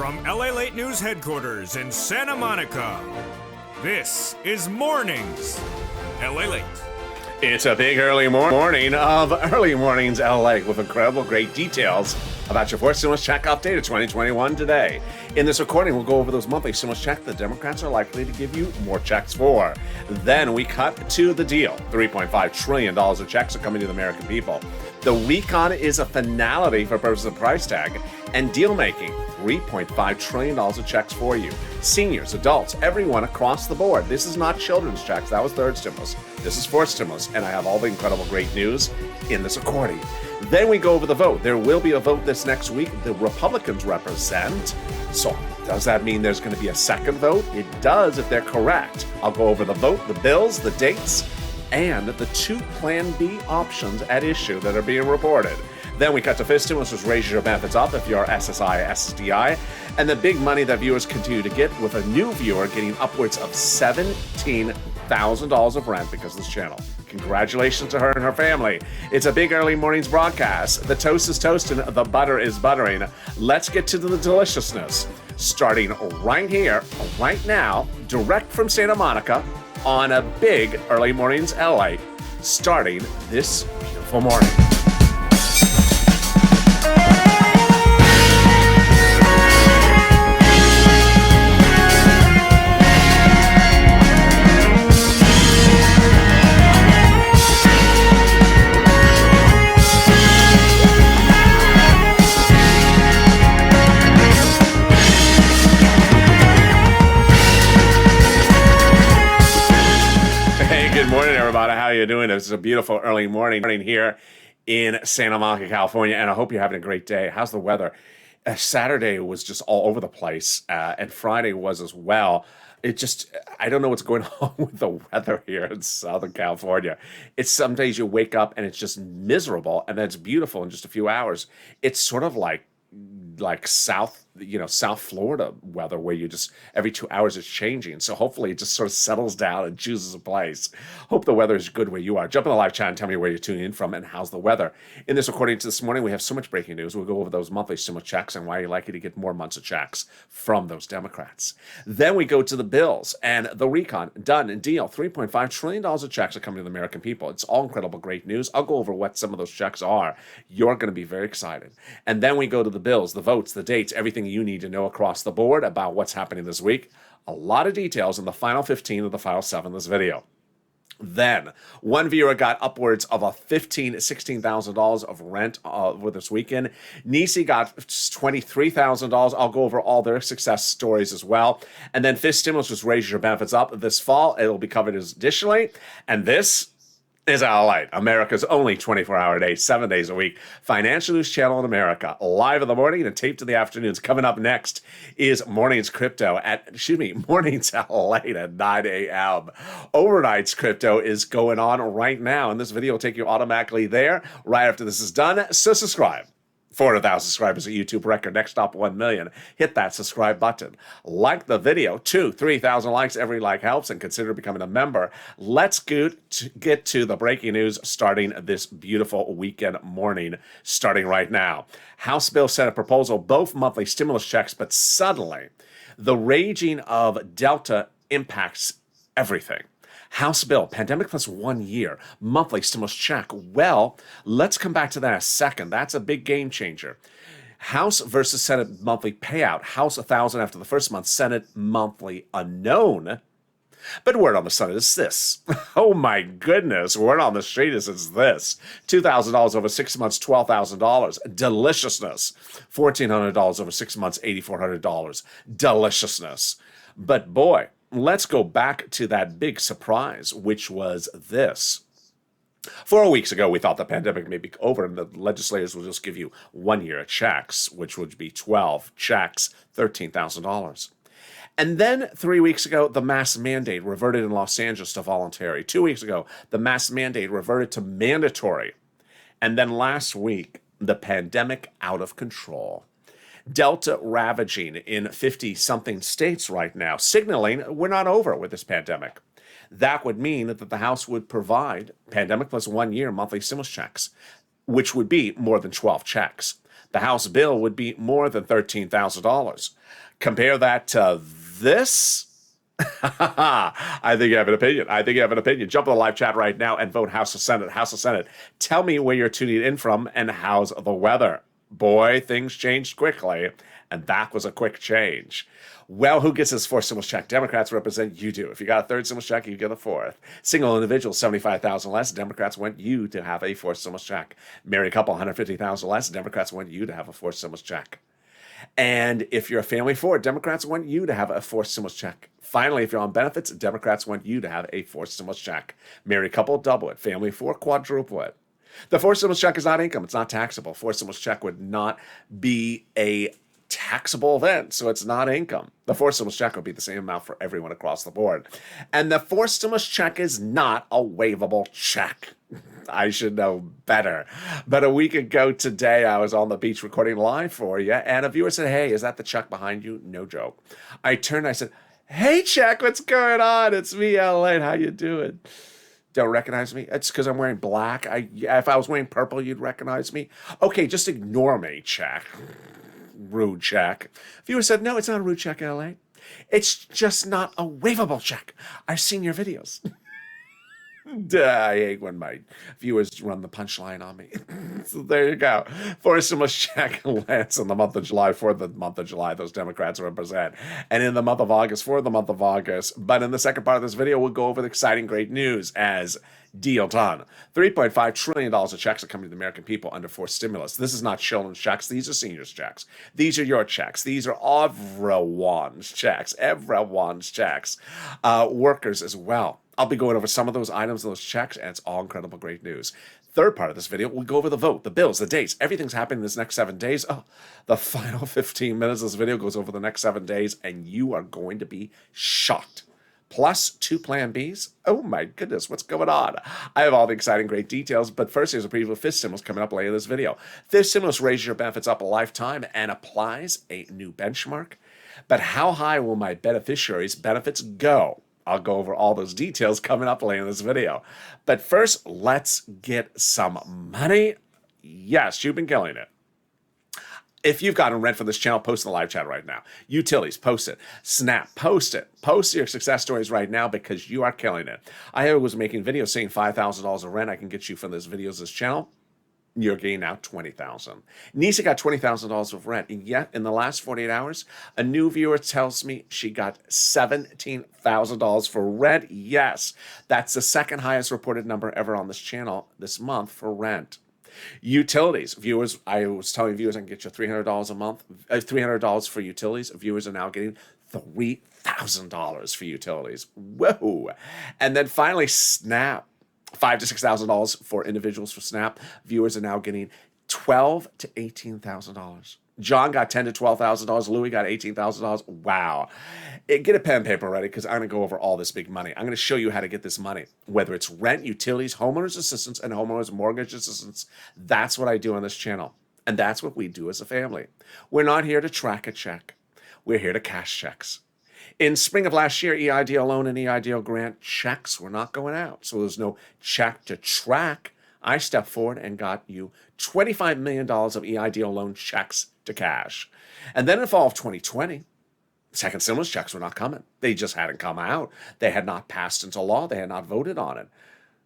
From Lalate News headquarters in Santa Monica, this is Mornings Lalate. It's a big early morning of Early Mornings LA with incredible great details about your fourth stimulus check update of 2021 today. In this recording, we'll go over those monthly stimulus checks the Democrats are likely to give you more checks for. Then we cut to the deal. $3.5 trillion of checks are coming to the American people. The recon is a finality for purposes of price tag and deal making. $3.5 trillion of checks for you. Seniors, adults, everyone across the board. This is not children's checks. That was third stimulus. This is fourth stimulus. And I have all the incredible great news in this recording. Then we go over the vote. There will be a vote this next week. The Republicans represent. So does that mean there's going to be a second vote? It does if they're correct. I'll go over the vote, the bills, the dates, and the two Plan B options at issue that are being reported. Then we cut to fifth stimulus, which raises your benefits up if you're SSI, SSDI, and the big money that viewers continue to get, with a new viewer getting upwards of $17,000 of rent because of this channel. Congratulations to her and her family. It's a big early mornings broadcast. The toast is toasting, the butter is buttering. Let's get to the deliciousness. Starting right here, right now, direct from Santa Monica on a big early mornings LA, starting this beautiful morning. Good morning, everybody. How are you doing? It's a beautiful early morning here in Santa Monica, California, and I hope you're having a great day. How's the weather? Saturday was just all over the place, and Friday was as well. I don't know what's going on with the weather here in Southern California. It's some days you wake up and it's just miserable, and then it's beautiful in just a few hours. It's sort of like South Florida weather, where you just every 2 hours it's changing. So hopefully it just sort of settles down and chooses a place. Hope the weather is good where you are. Jump in the live chat and tell me where you're tuning in from and how's the weather. In this recording this morning, we have so much breaking news. We'll go over those monthly stimulus checks and why you're likely to get more months of checks from those Democrats. Then we go to the bills and the recon. Done and deal. $3.5 trillion of checks are coming to the American people. It's all incredible great news. I'll go over what some of those checks are. You're going to be very excited. And then we go to the bills, the votes, the dates, everything you need to know across the board about what's happening this week. A lot of details in the final 15 of the final 7 of this video. Then, one viewer got upwards of $16,000 of rent over this weekend. Nisi got $23,000. I'll go over all their success stories as well. And then fifth stimulus just raises your benefits up this fall. It'll be covered additionally. And this is LA, America's only 24-hour day, 7 days a week financial news channel in America. Live in the morning and taped in the afternoons. Coming up next is Mornings LA at 9 a.m. Overnight's crypto is going on right now, and this video will take you automatically there right after this is done. So subscribe. 400,000 subscribers at YouTube record. Next stop, 1 million. Hit that subscribe button. Like the video. 3,000 likes. Every like helps, and consider becoming a member. Let's get to the breaking news starting this beautiful weekend morning, starting right now. House Bill, Senate proposal, both monthly stimulus checks, but suddenly the raging of Delta impacts everything. House bill, pandemic plus 1 year, monthly stimulus check. Well, let's come back to that in a second. That's a big game changer. House versus Senate monthly payout. House $1,000 after the first month, Senate monthly unknown. But word on the sun is this. Oh my goodness, word on the street is this. $2,000 over 6 months, $12,000. Deliciousness. $1,400 over 6 months, $8,400. Deliciousness. But boy, let's go back to that big surprise, which was this. 4 weeks ago, we thought the pandemic may be over and the legislators will just give you 1 year of checks, which would be 12 checks, $13,000. And then 3 weeks ago, the mask mandate reverted in Los Angeles to voluntary. 2 weeks ago, the mask mandate reverted to mandatory. And then last week, the pandemic out of control. Delta ravaging in 50-something states right now, signaling we're not over with this pandemic. That would mean that the House would provide pandemic plus 1 year monthly stimulus checks, which would be more than 12 checks. The House bill would be more than $13,000. Compare that to this. I think you have an opinion. Jump in the live chat right now and vote House or Senate. House or Senate. Tell me where you're tuning in from and how's the weather. Boy, things changed quickly, and that was a quick change. Well, who gets his fourth stimulus check? Democrats represent you do. If you got a third stimulus check, you get a fourth. Single individual, $75,000 less. Democrats want you to have a fourth stimulus check. Married couple, $150,000 less. Democrats want you to have a fourth stimulus check. And if you're a family of four, Democrats want you to have a fourth stimulus check. Finally, if you're on benefits, Democrats want you to have a fourth stimulus check. Married couple, double it. Family of four, quadruple it. The fourth stimulus check is not income. It's not taxable. Fourth stimulus check would not be a taxable event, so it's not income. The fourth stimulus check would be the same amount for everyone across the board. And the fourth stimulus check is not a waivable check. I should know better. But a week ago today, I was on the beach recording live for you, and a viewer said, "Hey, is that the Chuck behind you?" No joke. I turned, I said, "Hey, Chuck, what's going on? It's me, Lalate. How you doing?" Don't recognize me? It's because I'm wearing black. If I was wearing purple, you'd recognize me. Okay, just ignore me, Chuck. Rude check. Viewer said, "No, it's not a rude check, LA. It's just not a waivable check. I've seen your videos." I hate when my viewers run the punchline on me. So there you go. Fourth stimulus check lands in the month of July for the month of July. Those Democrats represent. And in the month of August for the month of August. But in the second part of this video, we'll go over the exciting great news as deal done. $3.5 trillion of checks are coming to the American people under fourth stimulus. This is not children's checks. These are seniors' checks. These are your checks. These are everyone's checks. Everyone's checks. Workers as well. I'll be going over some of those items, those checks, and it's all incredible great news. Third part of this video, we'll go over the vote, the bills, the dates. Everything's happening in this next 7 days. Oh, the final 15 minutes of this video goes over the next 7 days, and you are going to be shocked. Plus 2 Plan Bs. Oh my goodness, what's going on? I have all the exciting great details, but first here's a preview of fifth stimulus coming up later in this video. Fifth stimulus raises your benefits up a lifetime and applies a new benchmark. But how high will my beneficiaries' benefits go? I'll go over all those details coming up later in this video. But first, let's get some money. Yes, you've been killing it. If you've gotten rent for this channel, post in the live chat right now. Utilities, post it. Snap, post it. Post your success stories right now because you are killing it. I was making videos saying $5,000 of rent I can get you from this videos, this channel. You're getting out $20,000. Nisa got $20,000 of rent, and yet in the last 48 hours, a new viewer tells me she got $17,000 for rent. Yes, that's the second highest reported number ever on this channel this month for rent. Utilities, viewers, I was telling viewers I can get you $300 a month, $300 for utilities. Viewers are now getting $3,000 for utilities. Whoa! And then finally, Snap. $5,000 to $6,000 for individuals for Snap. Viewers are now getting $12,000 to $18,000. John got $10,000 to $12,000. Louis got $18,000. Wow. Get a pen and paper ready because I'm going to go over all this big money. I'm going to show you how to get this money, whether it's rent, utilities, homeowners assistance, and homeowners mortgage assistance. That's what I do on this channel. And that's what we do as a family. We're not here to track a check. We're here to cash checks. In spring of last year, EIDL loan and EIDL grant checks were not going out. So there's no check to track. I stepped forward and got you $25 million of EIDL loan checks to cash. And then in fall of 2020, second stimulus checks were not coming. They just hadn't come out. They had not passed into law. They had not voted on it.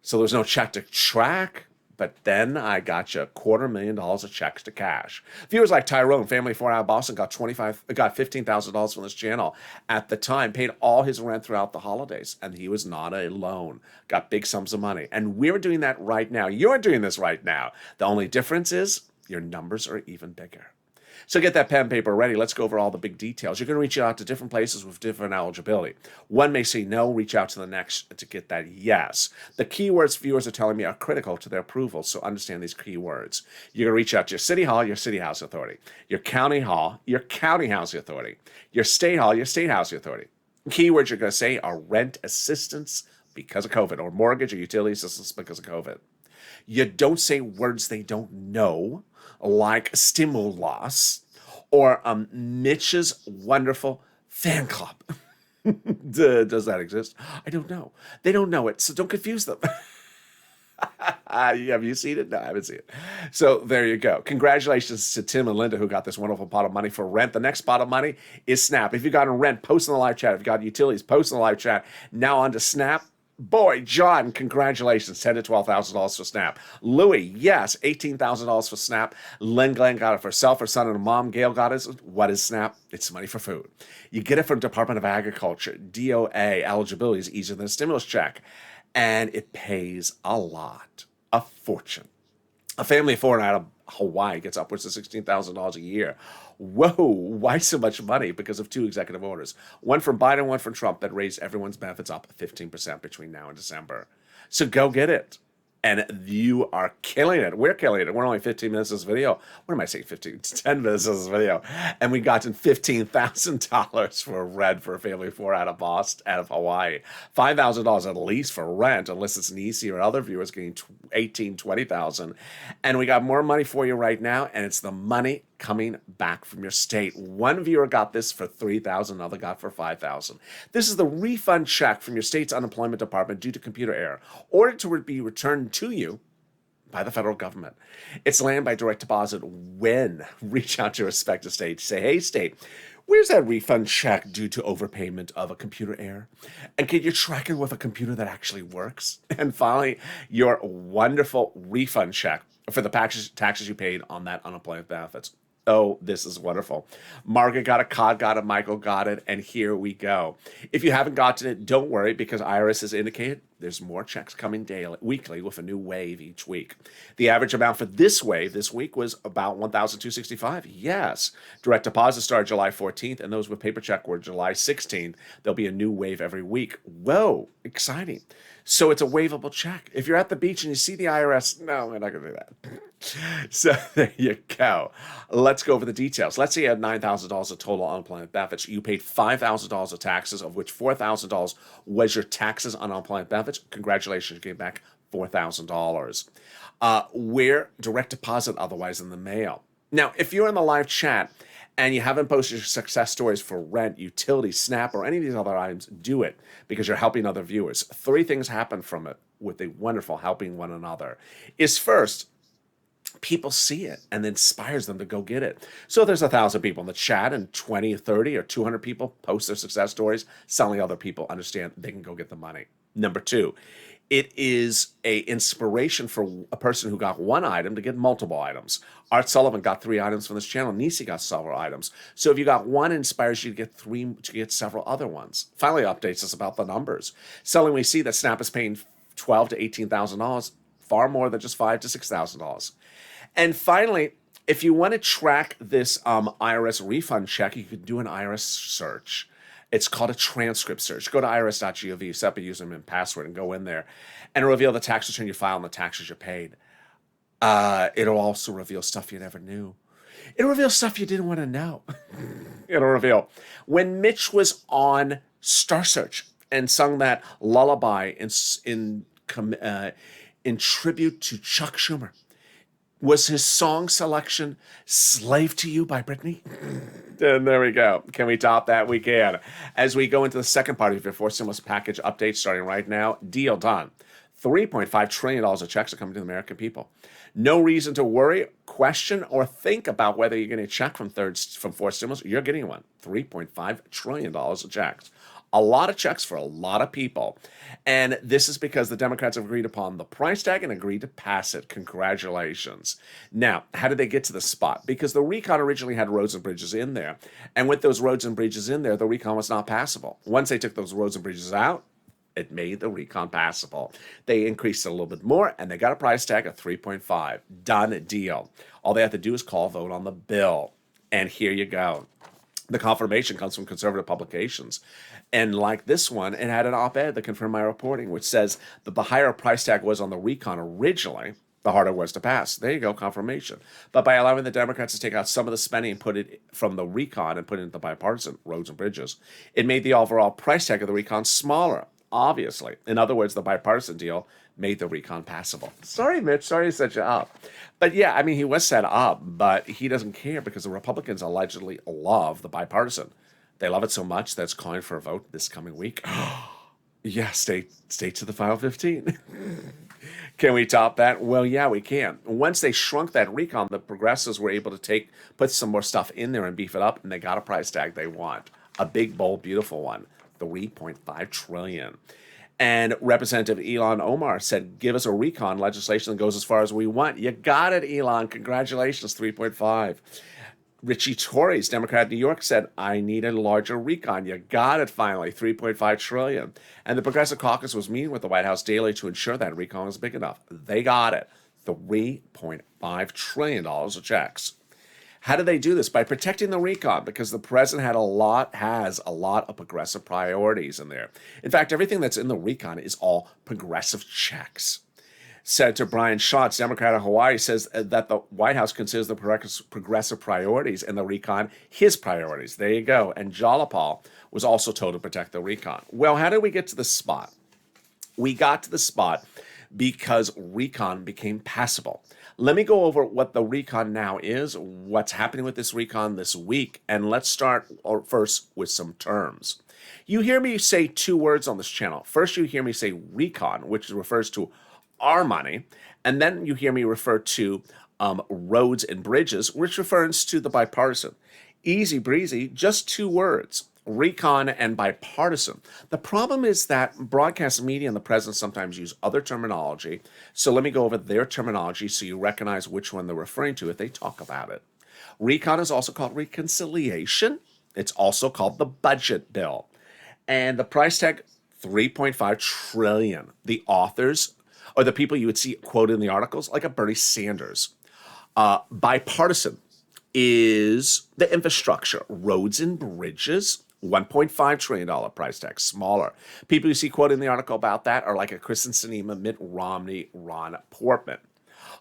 So there was no check to track. But then I got you $250,000 of checks to cash. Viewers like Tyrone, family 4 out of Boston, got $15,000 from this channel at the time, paid all his rent throughout the holidays, and he was not alone. Got big sums of money. And we're doing that right now. You're doing this right now. The only difference is your numbers are even bigger. So get that pen and paper ready. Let's go over all the big details. You're going to reach out to different places with different eligibility. One may say no, reach out to the next to get that yes. The keywords viewers are telling me are critical to their approval, so understand these keywords. You're going to reach out to your city hall, your city housing authority, your county hall, your county housing authority, your state hall, your state housing authority. Keywords you're going to say are rent assistance because of COVID, or mortgage or utility assistance because of COVID. You don't say words they don't know, like stimulus or Mitch's wonderful fan club. Does that exist? I don't know. They don't know it, so don't confuse them. Have you seen it? No, I haven't seen it. So there you go. Congratulations to Tim and Linda who got this wonderful pot of money for rent. The next pot of money is Snap. If you got on rent, post in the live chat. If you got utilities, post in the live chat. Now on to Snap. Boy, John, congratulations. $10,000 to $12,000 for Snap. Louis, yes, $18,000 for Snap. Len Glenn got it for herself, her son, and her mom. Gail got it. What is Snap? It's money for food. You get it from Department of Agriculture. DOA eligibility is easier than a stimulus check. And it pays a lot, a fortune. A family of four out of Hawaii gets upwards of $16,000 a year. Whoa, why so much money? Because of two executive orders. One from Biden, one from Trump that raised everyone's benefits up 15% between now and December. So go get it. And you are killing it. We're killing it. We're only 15 minutes of this video. What am I saying, 15? It's 10 minutes of this video. And we got $15,000 for rent for a family of four out of Boston, out of Hawaii. $5,000 at least for rent, unless it's Nisi or other viewers getting $18,000, $20,000. And we got more money for you right now, and it's the money coming back from your state. One viewer got this for $3,000, another got for $5,000. This is the refund check from your state's unemployment department due to computer error, ordered to be returned to you by the federal government. It's land by direct deposit when reach out to your respective state. Say, hey, state, where's that refund check due to overpayment of a computer error? And can you track it with a computer that actually works? And finally, your wonderful refund check for the taxes you paid on that unemployment benefits. Oh, this is wonderful. Margaret got it, Cod got it, Michael got it, and here we go. If you haven't gotten it, don't worry, because IRS has indicated there's more checks coming weekly with a new wave each week. The average amount for this wave this week was about $1,265. Yes. Direct deposit started July 14th, and those with paper check were July 16th. There'll be a new wave every week. Whoa, exciting. So it's a waivable check. If you're at the beach and you see the IRS, no, we're not going to do that. So there you go. Let's go over the details. Let's say you had $9,000 of total unemployment benefits. You paid $5,000 of taxes, of which $4,000 was your taxes on unemployment benefits. Congratulations, you gave back $4,000. Where direct deposit otherwise in the mail. Now, if you're in the live chat and you haven't posted your success stories for rent, utilities, SNAP, or any of these other items, do it because you're helping other viewers. Three things happen from it with the wonderful helping one another. Is first, people see it and it inspires them to go get it. So if there's 1,000 people in the chat and 20 or 30 or 200 people post their success stories, suddenly other people understand they can go get the money. Number two, it is a inspiration for a person who got one item to get multiple items. Art Sullivan got 3 items from this channel. Nisi got several items. So if you got one, it inspires you to get 3 to get several other ones. Finally, updates us about the numbers. Suddenly, we see that Snap is paying $12,000 to $18,000, far more than just $5,000 to $6,000. And finally, if you want to track this IRS refund check, you can do an IRS search. It's called a transcript search. Go to irs.gov, set up a username and password, and go in there, and it'll reveal the tax return you filed and the taxes you paid. It'll also reveal stuff you never knew. It'll reveal stuff you didn't want to know. It'll reveal when Mitch was on Star Search and sung that lullaby in tribute to Chuck Schumer. Was his song selection Slave to You by Britney? And there we go. Can we top that? We can. As we go into the second part of your fourth stimulus package update starting right now, deal done. $3.5 trillion of checks are coming to the American people. No reason to worry, question, or think about whether you're getting a check from fourth stimulus. You're getting one. $3.5 trillion of checks. A lot of checks for a lot of people. And this is because the Democrats have agreed upon the price tag and agreed to pass it. Congratulations. Now, how did they get to the spot? Because the recon originally had roads and bridges in there. And with those roads and bridges in there, the recon was not passable. Once they took those roads and bridges out, it made the recon passable. They increased it a little bit more, and they got a price tag of 3.5. Done deal. All they have to do is call vote on the bill. And here you go. The confirmation comes from conservative publications. And like this one, it had an op-ed that confirmed my reporting, which says that the higher price tag was on the recon originally, the harder it was to pass. There you go, confirmation. But by allowing the Democrats to take out some of the spending and put it from the recon and put it into bipartisan roads and bridges, it made the overall price tag of the recon smaller, obviously. In other words, the bipartisan deal made the recon passable. Sorry, Mitch. Sorry to set you up. But yeah, I mean, he was set up, but he doesn't care because the Republicans allegedly love the bipartisan. They love it so much that it's calling for a vote this coming week. Yeah, stay to the final 15. Can we top that? Well, yeah, we can. Once they shrunk that recon, the progressives were able to put some more stuff in there and beef it up, and they got a price tag they want. A big, bold, beautiful one. 3.5 trillion. And Representative Elon Omar said, give us a recon legislation that goes as far as we want. You got it, Elon. Congratulations, 3.5. Richie Torres, Democrat of New York, said, I need a larger recon. You got it finally, 3.5 trillion. And the Progressive Caucus was meeting with the White House daily to ensure that recon was big enough. They got it, $3.5 trillion of checks. How did they do this? By protecting the recon, because the president has a lot of progressive priorities in there. In fact, everything that's in the recon is all progressive checks. Senator Brian Schatz, Democrat of Hawaii, says that the White House considers the progressive priorities in the recon his priorities. There you go. And Jalapal was also told to protect the recon. Well, how did we get to this spot? We got to the spot because recon became passable. Let me go over what the recon now is, what's happening with this recon this week, and let's start first with some terms. You hear me say two words on this channel. First, you hear me say recon, which refers to our money, and then you hear me refer to roads and bridges, which refers to the bipartisan. Easy breezy, just two words, recon and bipartisan. The problem is that broadcast media and the president sometimes use other terminology, so let me go over their terminology so you recognize which one they're referring to if they talk about it. Recon is also called reconciliation. It's also called the budget bill. And the price tag, 3.5 trillion. The authors or the people you would see quoted in the articles, like a Bernie Sanders. Bipartisan is the infrastructure, roads and bridges, $1.5 trillion price tag, smaller. People you see quoted in the article about that are like a Kristen Sinema, Mitt Romney, Ron Portman.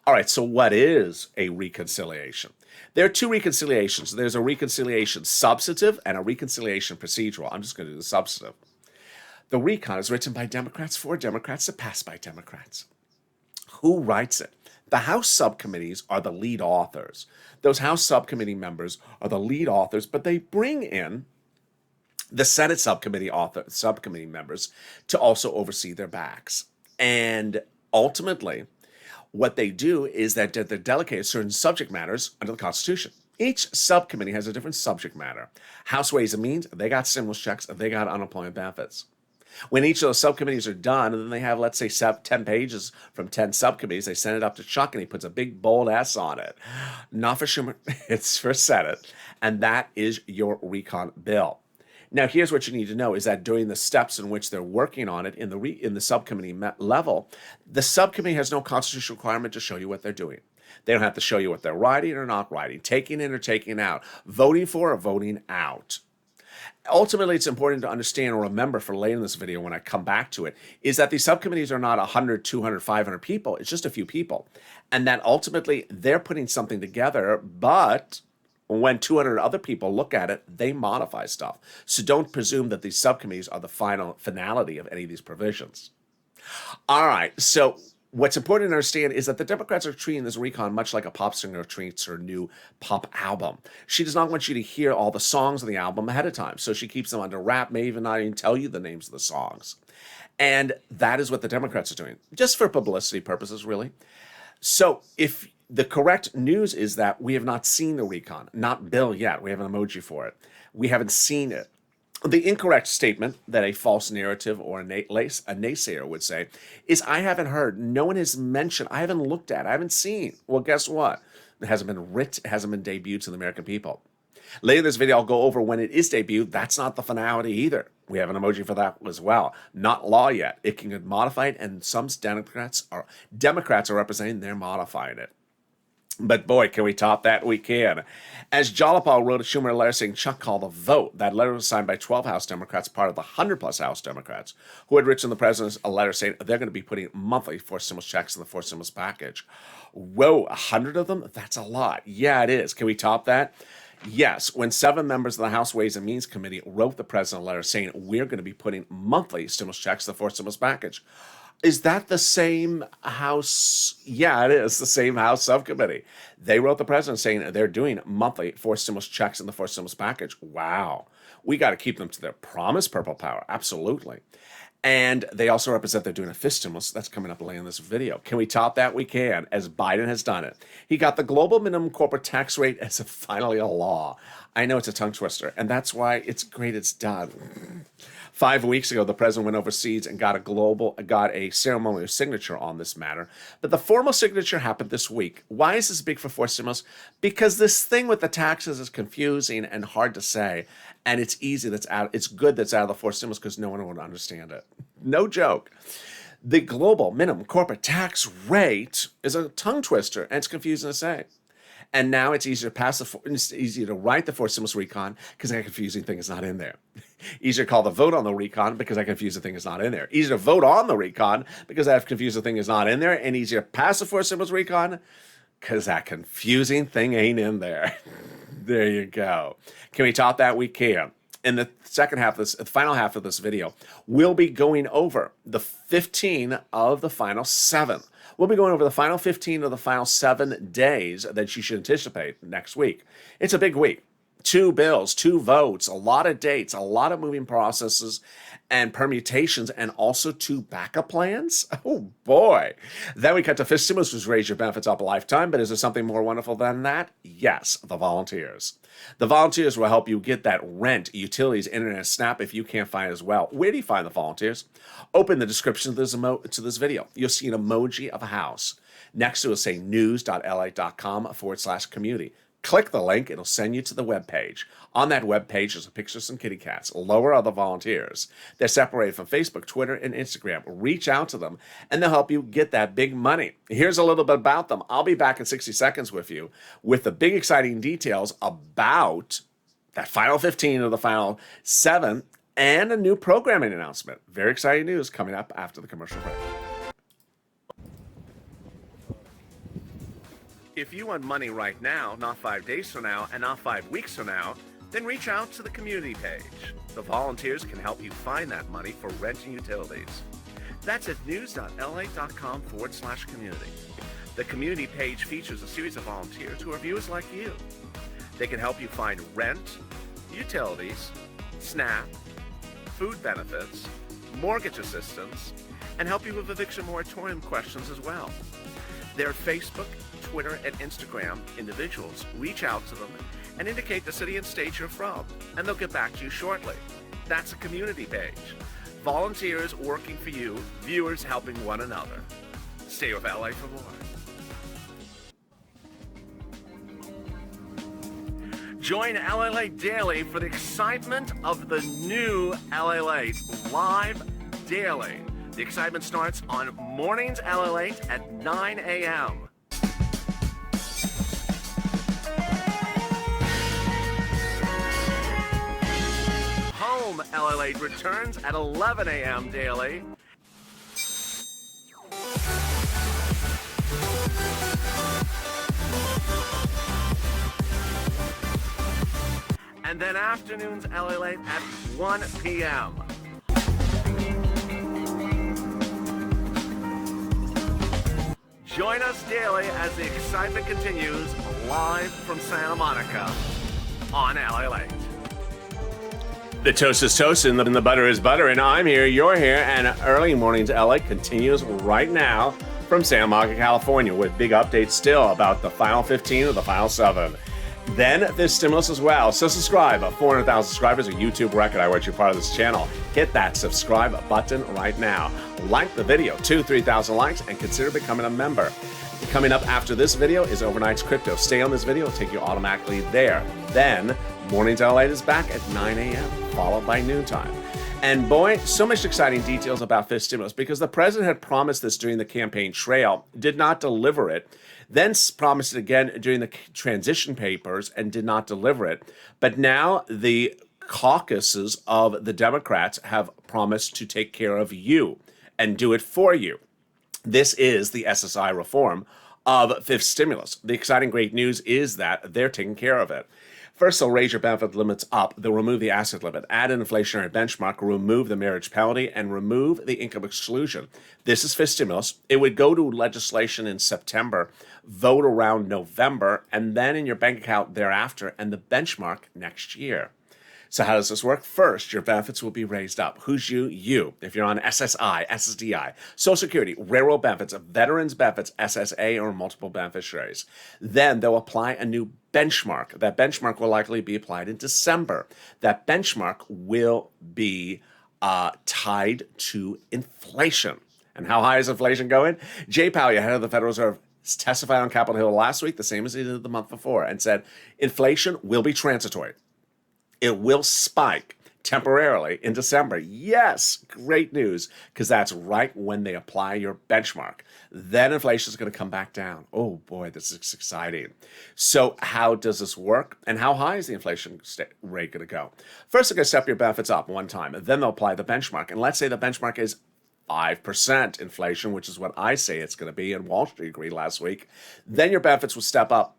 All right, so what is a reconciliation? There are two reconciliations. There's a reconciliation substantive and a reconciliation procedural. I'm just going to do the substantive. The recon is written by Democrats for Democrats to pass by Democrats. Who writes it? The House subcommittees are the lead authors. Those House subcommittee members are the lead authors, but they bring in the Senate subcommittee members to also oversee their backs. And ultimately, what they do is that they delegate certain subject matters under the Constitution. Each subcommittee has a different subject matter. House Ways and Means, they got stimulus checks, they got unemployment benefits. When each of those subcommittees are done, and then they have, let's say, 10 pages from 10 subcommittees, they send it up to Chuck, and he puts a big, bold S on it. Not for Schumer, it's for Senate, and that is your recon bill. Now, here's what you need to know is that during the steps in which they're working on it in the subcommittee level, the subcommittee has no constitutional requirement to show you what they're doing. They don't have to show you what they're writing or not writing, taking in or taking out, voting for or voting out. Ultimately, it's important to understand or remember for later in this video when I come back to it, is that these subcommittees are not 100, 200, 500 people. It's just a few people. And that ultimately they're putting something together, but when 200 other people look at it, they modify stuff. So don't presume that these subcommittees are the finality of any of these provisions. All right, so what's important to understand is that the Democrats are treating this recon much like a pop singer treats her new pop album. She does not want you to hear all the songs on the album ahead of time, so she keeps them under wrap, may even not even tell you the names of the songs. And that is what the Democrats are doing, just for publicity purposes, really. So if the correct news is that we have not seen the recon, not bill yet. We have an emoji for it. We haven't seen it. The incorrect statement that a false narrative or a naysayer would say is, I haven't heard, no one has mentioned, I haven't looked at, I haven't seen. Well, guess what? It hasn't been written, it hasn't been debuted to the American people. Later in this video, I'll go over when it is debuted. That's not the finality either. We have an emoji for that as well. Not law yet. It can get modified, and some Democrats are representing, they're modifying it. But boy, can we top that? We can. As Jalapal wrote a Schumer letter saying Chuck called a vote, that letter was signed by 12 House Democrats, part of the 100-plus House Democrats, who had written the president a letter saying they're going to be putting monthly forced stimulus checks in the forced stimulus package. Whoa, 100 of them? That's a lot. Yeah, it is. Can we top that? Yes, when 7 members of the House Ways and Means Committee wrote the president a letter saying we're going to be putting monthly stimulus checks in the forced stimulus package. Is that the same House? Yeah, it is the same House subcommittee. They wrote the president saying they're doing monthly forced stimulus checks in the forced stimulus package. Wow. We got to keep them to their promise, Purple Power. Absolutely. And they also represent they're doing a fifth stimulus. That's coming up later in this video. Can we top that? We can, as Biden has done it. He got the global minimum corporate tax rate as finally a law. I know it's a tongue twister, and that's why it's great it's done. 5 weeks ago, the president went overseas and got a ceremonial signature on this matter. But the formal signature happened this week. Why is this big for fourth stimulus? Because this thing with the taxes is confusing and hard to say. And it's good that's out of the fourth stimulus because no one would understand it. No joke. The global minimum corporate tax rate is a tongue twister, and it's confusing to say. And now it's easier to write the fourth stimulus recon because that confusing thing is not in there. Easier to call the vote on the recon because that confusing thing is not in there. Easier to vote on the recon because that confusing thing is not in there. And easier to pass the fourth stimulus recon because that confusing thing ain't in there. There you go. Can we top that? We can. In the final half of this video, we'll be going over the 15 of the final 7. We'll be going over the final 15 of the final 7 days that you should anticipate next week. It's a big week. 2 bills, 2 votes, a lot of dates, a lot of moving processes and permutations, and also 2 backup plans. Oh boy. Then we cut to fifth stimulus, which raise your benefits up a lifetime. But is there something more wonderful than that? Yes, the volunteers. The volunteers will help you get that rent, utilities, internet, SNAP if you can't find it as well. Where do you find the volunteers? Open the description to this video. You'll see an emoji of a house. Next to it will say news.lalate.com/community. Click the link, it'll send you to the web page. On that web page, there's a picture of some kitty cats. Lower other volunteers. They're separated from Facebook, Twitter, and Instagram. Reach out to them, and they'll help you get that big money. Here's a little bit about them. I'll be back in 60 seconds with you with the big exciting details about that final 15 of the final 7 and a new programming announcement. Very exciting news coming up after the commercial break. If you want money right now, not 5 days from now, and not 5 weeks from now, then reach out to the community page. The volunteers can help you find that money for rent and utilities. That's at news.lalate.com/community. The community page features a series of volunteers who are viewers like you. They can help you find rent, utilities, SNAP, food benefits, mortgage assistance, and help you with eviction moratorium questions as well. Their Facebook, Twitter, and Instagram individuals reach out to them and indicate the city and state you're from, and they'll get back to you shortly. That's a community page. Volunteers working for you, viewers helping one another. Stay with LA for more. Join Lalate Daily for the excitement of the new Lalate live daily. The excitement starts on mornings Lalate at 9 a.m. Home Lalate returns at 11 a.m. daily. And then afternoons Lalate at 1 p.m. Join us daily as the excitement continues live from Santa Monica on Lalate. The toast is toast and the butter is butter, and I'm here, you're here, and Early Mornings LA continues right now from Santa Monica, California, with big updates still about the final 15 of the final 7. Then there's stimulus as well. So subscribe. 400,000 subscribers, a YouTube record. I want you part of this channel. Hit that subscribe button right now. Like the video, 2,000-3,000 likes, and consider becoming a member. Coming up after this video is Overnight's Crypto. Stay on this video, it'll take you automatically there. Then Mornings LA is back at 9 a.m., followed by noontime. And boy, so much exciting details about fifth stimulus because the president had promised this during the campaign trail, did not deliver it, then promised it again during the transition papers and did not deliver it. But now the caucuses of the Democrats have promised to take care of you and do it for you. This is the SSI reform of fifth stimulus. The exciting great news is that they're taking care of it. First, they'll raise your benefit limits up. They'll remove the asset limit, add an inflationary benchmark, remove the marriage penalty, and remove the income exclusion. This is fifth stimulus. It would go to legislation in September, vote around November, and then in your bank account thereafter, and the benchmark next year. So how does this work? First, your benefits will be raised up. Who's you? You. If you're on SSI, SSDI, Social Security, railroad benefits, veterans benefits, SSA, or multiple beneficiaries. Then they'll apply a new benchmark. That benchmark will likely be applied in December. That benchmark will be tied to inflation. And how high is inflation going? Jay Powell, head of the Federal Reserve, testified on Capitol Hill last week, the same as he did the month before, and said inflation will be transitory. It will spike temporarily in December. Yes, great news, because that's right when they apply your benchmark. Then inflation is going to come back down. Oh boy, this is exciting. So how does this work? And how high is the inflation rate going to go? First, they're going to step your benefits up one time, and then they'll apply the benchmark. And let's say the benchmark is 5% inflation, which is what I say it's going to be, and Wall Street agreed last week. Then your benefits will step up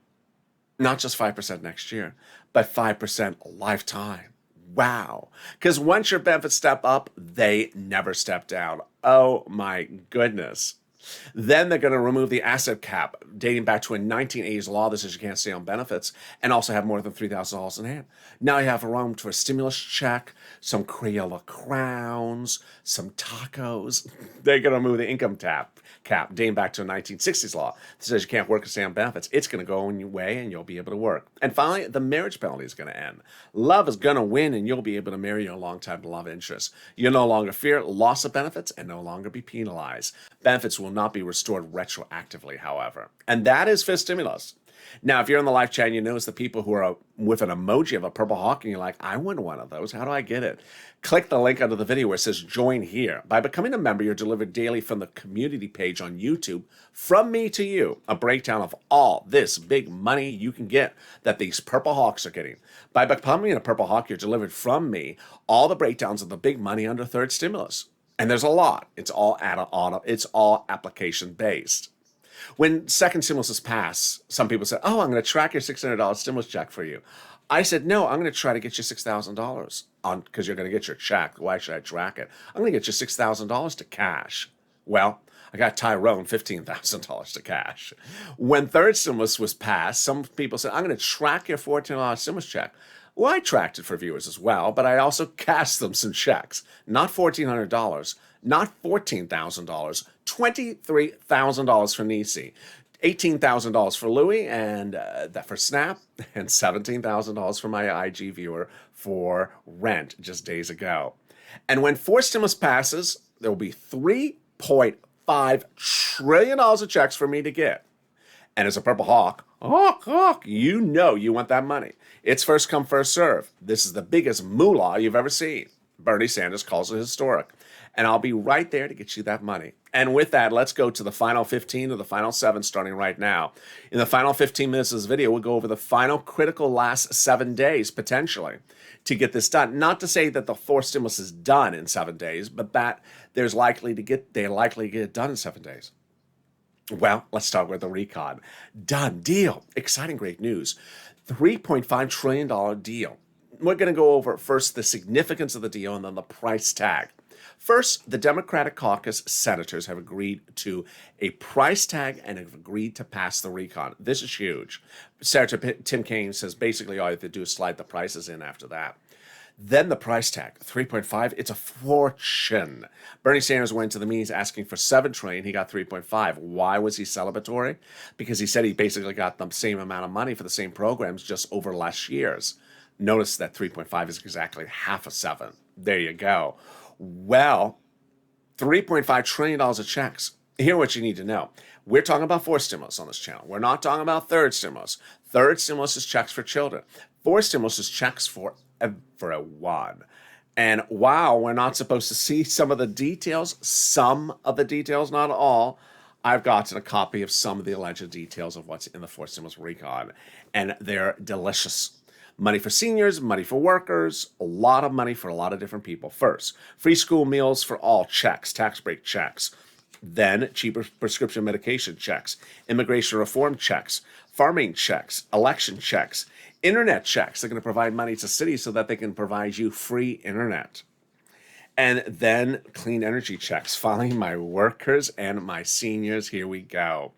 not just 5% next year, but 5% lifetime. Wow. Because once your benefits step up, they never step down. Oh my goodness. Then they're going to remove the asset cap dating back to a 1980s law that says you can't stay on benefits and also have more than $3,000 in hand. Now you have room for a stimulus check, some Crayola crowns, some tacos. They're going to remove the income cap dating back to a 1960s law that says you can't work and stay on benefits. It's going to go in your way and you'll be able to work. And finally, the marriage penalty is going to end. Love is going to win and you'll be able to marry your longtime love interest. You'll no longer fear loss of benefits and no longer be penalized. Benefits will not be restored retroactively, however. And that is fifth stimulus. Now, if you're in the live chat and you notice the people who are with an emoji of a purple hawk and you're like, I want one of those. How do I get it? Click the link under the video where it says join here. By becoming a member, you're delivered daily from the community page on YouTube, from me to you, a breakdown of all this big money you can get that these purple hawks are getting. By becoming a purple hawk, you're delivered from me all the breakdowns of the big money under third stimulus. And there's a lot. It's all application based. When second stimulus is passed, some people say, oh, I'm going to track your $600 stimulus check for you. I said, no, I'm going to try to get you $6,000 because you're going to get your check. Why should I track it? I'm going to get you $6,000 to cash. Well, I got Tyrone $15,000 to cash. When third stimulus was passed, some people said, I'm going to track your $14 stimulus check. Well, I tracked it for viewers as well, but I also cashed them some checks. Not $1,400, not $14,000, $23,000 for Nisi, $18,000 for Louie, and that for Snap, and $17,000 for my IG viewer for rent just days ago. And when fourth stimulus passes, there will be $3.5 trillion of checks for me to get. And as a purple hawk, you know you want that money. It's first come, first serve. This is the biggest moolah you've ever seen. Bernie Sanders calls it historic. And I'll be right there to get you that money. And with that, let's go to the final 15 or the final 7 starting right now. In the final 15 minutes of this video, we'll go over the final critical last 7 days, potentially, to get this done. Not to say that the fourth stimulus is done in 7 days, but that they're likely to get it done in 7 days. Well, let's start with the recon. Done deal. Exciting, great news. $3.5 trillion deal. We're going to go over first the significance of the deal and then the price tag. First, the Democratic caucus senators have agreed to a price tag and have agreed to pass the recon. This is huge. Senator Tim Kaine says basically all you have to do is slide the prices in after that. Then the price tag, 3.5, it's a fortune. Bernie Sanders went to the meetings asking for $7 trillion. He got 3.5. Why was he celebratory? Because he said he basically got the same amount of money for the same programs just over less years. Notice that 3.5 is exactly half a 7. There you go. Well, $3.5 trillion of checks. Here's what you need to know. We're talking about fourth stimulus on this channel. We're not talking about third stimulus. Third stimulus is checks for children. Fourth stimulus is checks for everyone. And while we're not supposed to see some of the details, not all, I've gotten a copy of some of the alleged details of what's in the fourth stimulus recon, and they're delicious. Money for seniors, money for workers, a lot of money for a lot of different people. First, free school meals for all checks, tax break checks. Then, cheaper prescription medication checks, immigration reform checks, farming checks, election checks, internet checks. They're going to provide money to cities so that they can provide you free internet. And then clean energy checks. Finally, my workers and my seniors, here we go.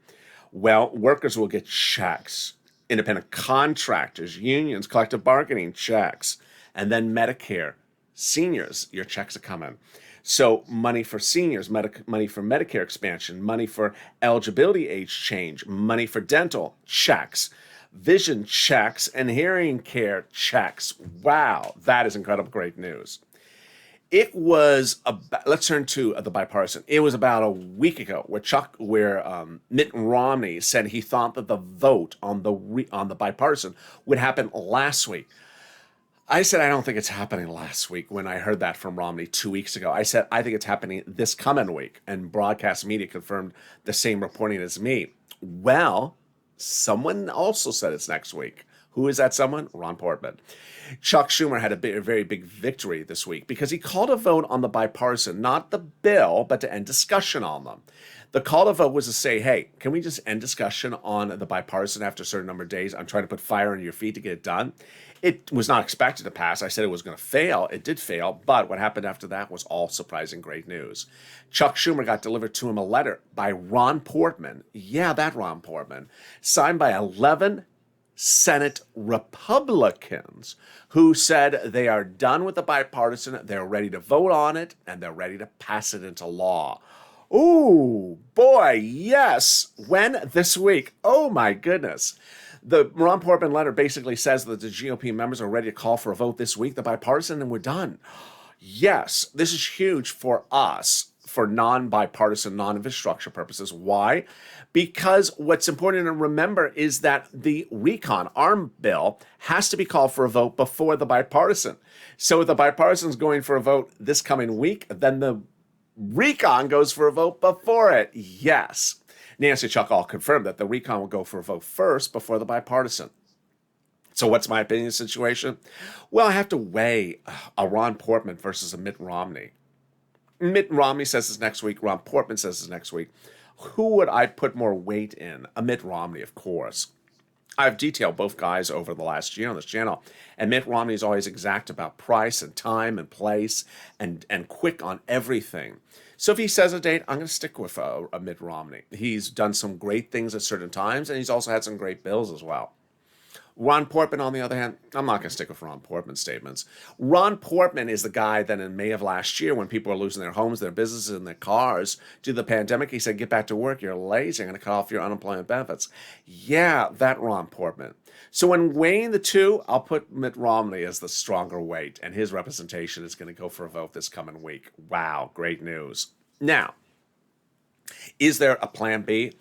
Well, workers will get checks. Independent contractors, unions, collective bargaining checks. And then Medicare, seniors, your checks are coming. So money for seniors, money for Medicare expansion, money for eligibility age change, money for dental, checks, vision checks, and hearing care checks. Wow, that is incredible, great news. It was about, let's turn to the bipartisan. It was about a week ago where Mitt Romney said he thought that the vote on the bipartisan would happen last week. I said, I don't think it's happening last week when I heard that from Romney 2 weeks ago. I said, I think it's happening this coming week. And broadcast media confirmed the same reporting as me. Well, someone also said it's next week. Who is that someone? Ron Portman. Chuck Schumer had a very big victory this week because he called a vote on the bipartisan, not the bill, but to end discussion on them. The call to vote was to say, hey, can we just end discussion on the bipartisan after a certain number of days? I'm trying to put fire under your feet to get it done. It was not expected to pass. I said it was going to fail. It did fail. But what happened after that was all surprising great news. Chuck Schumer got delivered to him a letter by Ron Portman. Yeah, that Ron Portman. Signed by 11 Senate Republicans who said they are done with the bipartisan, they're ready to vote on it, and they're ready to pass it into law. Ooh, boy, yes. When? This week. Oh, my goodness. The Ron Portman letter basically says that the GOP members are ready to call for a vote this week, the bipartisan, and we're done. Yes, this is huge for us, for non-bipartisan, non-infrastructure purposes. Why? Because what's important to remember is that the recon arm bill has to be called for a vote before the bipartisan. So if the bipartisan is going for a vote this coming week, then the recon goes for a vote before it. Yes. Nancy Chuck all confirmed that the recon will go for a vote first before the bipartisan. So what's my opinion of the situation? Well, I have to weigh a Ron Portman versus a Mitt Romney. Mitt Romney says this next week. Ron Portman says this next week. Who would I put more weight in? A Mitt Romney, of course. I've detailed both guys over the last year on this channel, and Mitt Romney is always exact about price and time and place and quick on everything. So if he says a date, I'm going to stick with a Mitt Romney. He's done some great things at certain times, and he's also had some great bills as well. Ron Portman, on the other hand, I'm not going to stick with Ron Portman's statements. Ron Portman is the guy that in May of last year, when people were losing their homes, their businesses, and their cars due to the pandemic, he said, get back to work. You're lazy. I'm going to cut off your unemployment benefits. Yeah, that Ron Portman. So when weighing the two, I'll put Mitt Romney as the stronger weight, and his representation is going to go for a vote this coming week. Wow, great news. Now, is there a plan B?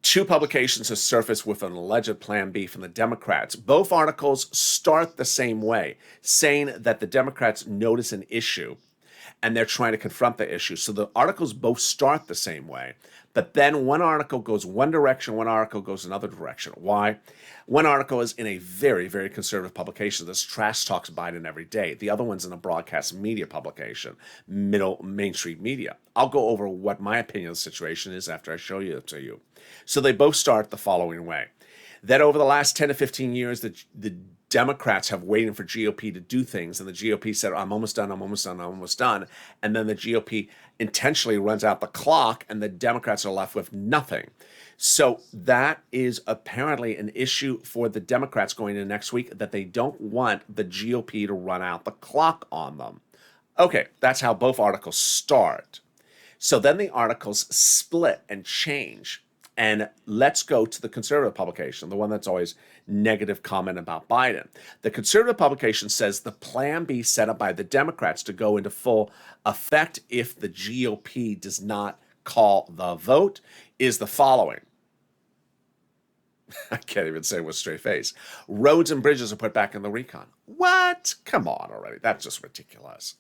Two publications have surfaced with an alleged plan B from the Democrats. Both articles start the same way, saying that the Democrats notice an issue and they're trying to confront the issue. So the articles both start the same way, but then one article goes one direction, one article goes another direction. Why? One article is in a very, very conservative publication that trash talks Biden every day. The other one's in a broadcast media publication, mainstream media. I'll go over what my opinion of the situation is after I show it to you. So they both start the following way. That over the last 10 to 15 years, the Democrats have waited for GOP to do things, and the GOP said, I'm almost done, I'm almost done, I'm almost done. And then the GOP intentionally runs out the clock, and the Democrats are left with nothing. So that is apparently an issue for the Democrats going into next week, that they don't want the GOP to run out the clock on them. Okay, that's how both articles start. So then the articles split and change. And let's go to the conservative publication, the one that's always negative comment about Biden. The conservative publication says the plan B set up by the Democrats to go into full effect if the GOP does not call the vote is the following. I can't even say it with a straight face. Roads and bridges are put back in the recon. What? Come on already. That's just ridiculous.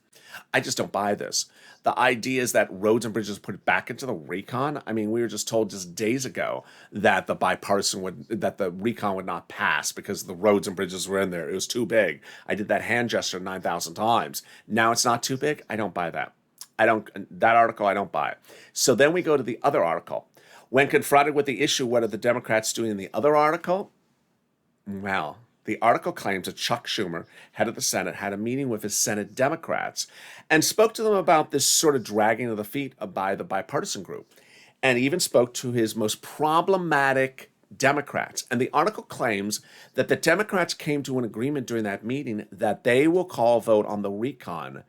I just don't buy this. The idea is that roads and bridges put back into the recon. I mean, we were just told just days ago that the recon would not pass because the roads and bridges were in there. It was too big. I did that hand gesture 9,000 times. Now it's not too big. I don't buy that. That article, I don't buy it. So then we go to the other article. When confronted with the issue, what are the Democrats doing in the other article? Well, the article claims that Chuck Schumer, head of the Senate, had a meeting with his Senate Democrats and spoke to them about this sort of dragging of the feet by the bipartisan group, and even spoke to his most problematic Democrats. And the article claims that the Democrats came to an agreement during that meeting that they will call a vote on the recon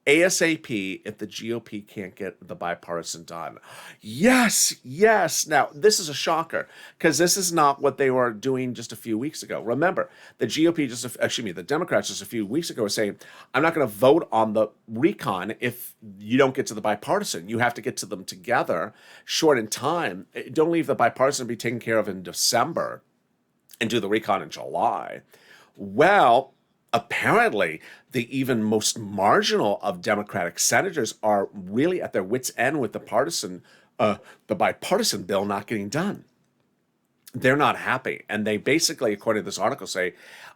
ASAP if the GOP can't get the bipartisan done. Yes, yes. Now, this is a shocker because this is not what they were doing just a few weeks ago. Remember, the the Democrats just a few weeks ago were saying, I'm not going to vote on the recon if you don't get to the bipartisan. You have to get to them together, short in time. Don't leave the bipartisan to be taken care of in December and do the recon in July. Well, apparently, the even most marginal of Democratic senators are really at their wits' end with the bipartisan bill not getting done. They're not happy. And they basically, according to this article, say,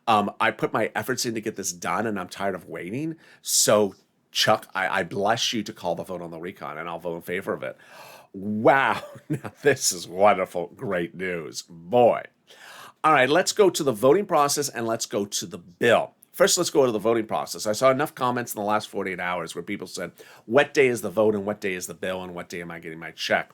I put my efforts in to get this done and I'm tired of waiting. So, Chuck, I bless you to call the vote on the recon and I'll vote in favor of it. Wow. Now, this is wonderful. Great news. Boy. All right, let's go to the voting process and let's go to the bill. First, let's go to the voting process. I saw enough comments in the last 48 hours where people said, what day is the vote and what day is the bill and what day am I getting my check?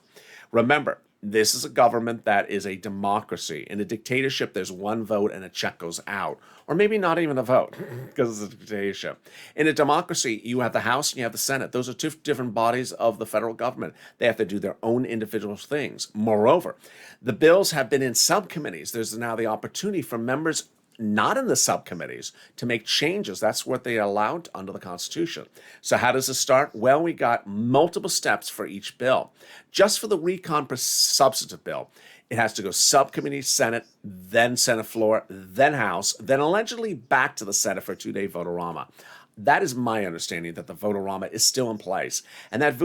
Remember, this is a government that is a democracy. In a dictatorship, there's one vote and a check goes out. Or maybe not even a vote because it's a dictatorship. In a democracy, you have the House and you have the Senate. Those are two different bodies of the federal government. They have to do their own individual things. Moreover, the bills have been in subcommittees. There's now the opportunity for members not in the subcommittees to make changes. That's what they allowed under the Constitution. So how does this start? Well, we got multiple steps for each bill. Just for the recon substantive bill, it has to go subcommittee, Senate, then Senate floor, then House, then allegedly back to the Senate for a 2-day vote-a-rama. That is my understanding, that the vote-a-rama is still in place. And that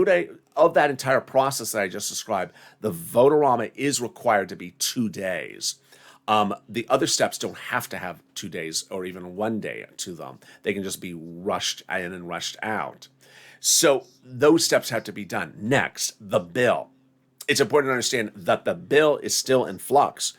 of that entire process that I just described, the vote-a-rama is required to be 2 days. The other steps don't have to have 2 days or even 1 day to them. They can just be rushed in and rushed out. So those steps have to be done. Next, the bill. It's important to understand that the bill is still in flux.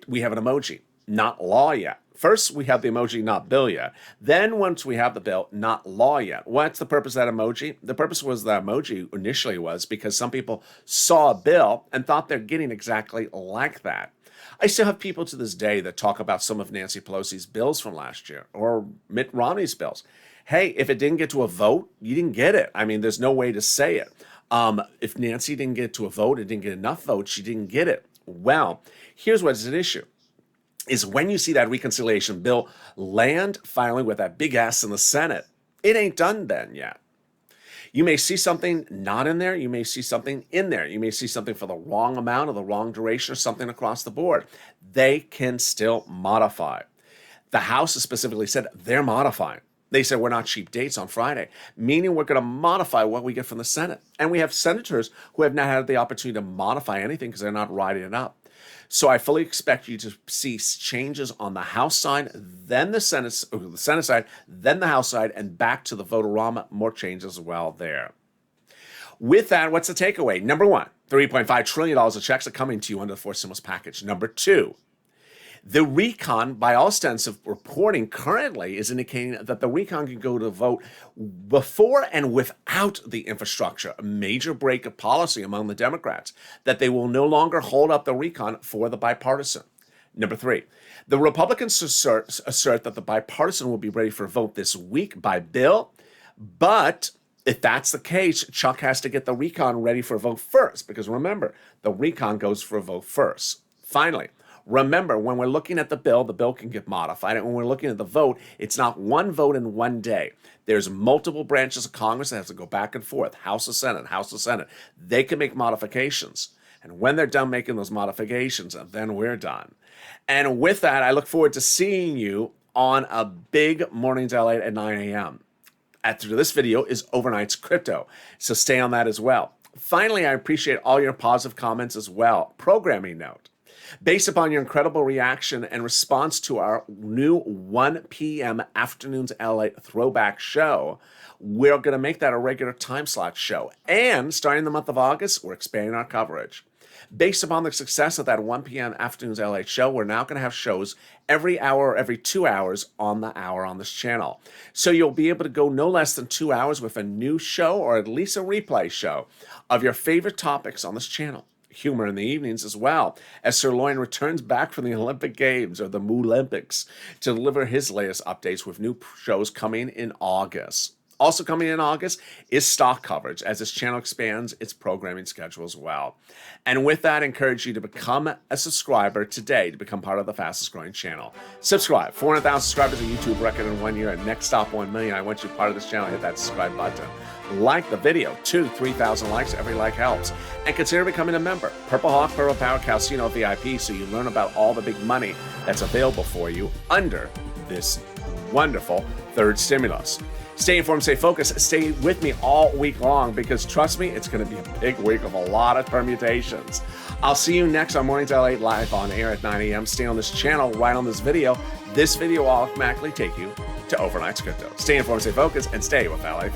We have an emoji, not law yet. First, we have the emoji, not bill yet. Then once we have the bill, not law yet. What's the purpose of that emoji? The purpose was that emoji initially was because some people saw a bill and thought they're getting exactly like that. I still have people to this day that talk about some of Nancy Pelosi's bills from last year or Mitt Romney's bills. Hey, if it didn't get to a vote, you didn't get it. I mean, there's no way to say it. If Nancy didn't get to a vote, it didn't get enough votes, she didn't get it. Well, here's what's at issue. Is when you see that reconciliation bill land finally with that big S in the Senate, it ain't done then yet. You may see something not in there. You may see something in there. You may see something for the wrong amount or the wrong duration or something across the board. They can still modify. The House has specifically said they're modifying. They said we're not cheap dates on Friday, meaning we're going to modify what we get from the Senate. And we have senators who have not had the opportunity to modify anything because they're not writing it up. So I fully expect you to see changes on the House side, then the Senate side, then the House side, and back to the vote-a-rama, more changes as well there. With that, what's the takeaway? Number one, $3.5 trillion of checks are coming to you under the fourth stimulus package. Number two, the recon, by all extensive reporting currently, is indicating that the recon can go to vote before and without the infrastructure, a major break of policy among the Democrats, that they will no longer hold up the recon for the bipartisan. Number three, the Republicans assert that the bipartisan will be ready for a vote this week by bill, but if that's the case, Chuck has to get the recon ready for a vote first, because remember, the recon goes for a vote first. Finally, remember, when we're looking at the bill can get modified. And when we're looking at the vote, it's not one vote in 1 day. There's multiple branches of Congress that have to go back and forth, House of Senate, House of Senate. They can make modifications. And when they're done making those modifications, then we're done. And with that, I look forward to seeing you on a big Mornings LA at 9 a.m. After this video is Overnight's Crypto, so stay on that as well. Finally, I appreciate all your positive comments as well. Programming note. Based upon your incredible reaction and response to our new 1 p.m. Afternoons LA throwback show, we're going to make that a regular time slot show. And starting the month of August, we're expanding our coverage. Based upon the success of that 1 p.m. Afternoons LA show, we're now going to have shows every hour or every 2 hours on the hour on this channel. So you'll be able to go no less than 2 hours with a new show or at least a replay show of your favorite topics on this channel. humor in the evenings as well, as Sirloin returns back from the Olympic Games, or the Moolympics, to deliver his latest updates with new shows coming in August. Also coming in August is stock coverage, as this channel expands its programming schedule as well. And with that, I encourage you to become a subscriber today to become part of the fastest growing channel. Subscribe. 400,000 subscribers, a YouTube record in 1 year, and next stop 1 million. I want you part of this channel. Hit that subscribe button. Like the video. 3,000 likes. Every like helps. And consider becoming a member. Purple Hawk, Purple Power, Calcino VIP, so you learn about all the big money that's available for you under this wonderful third stimulus. Stay informed, stay focused, stay with me all week long, because trust me, it's going to be a big week of a lot of permutations. I'll see you next on Mornings Lalate, live on air at 9 a.m. Stay on this channel, right on this video. This video will automatically take you to Overnight's Crypto. Stay informed, stay focused, and stay with Lalate.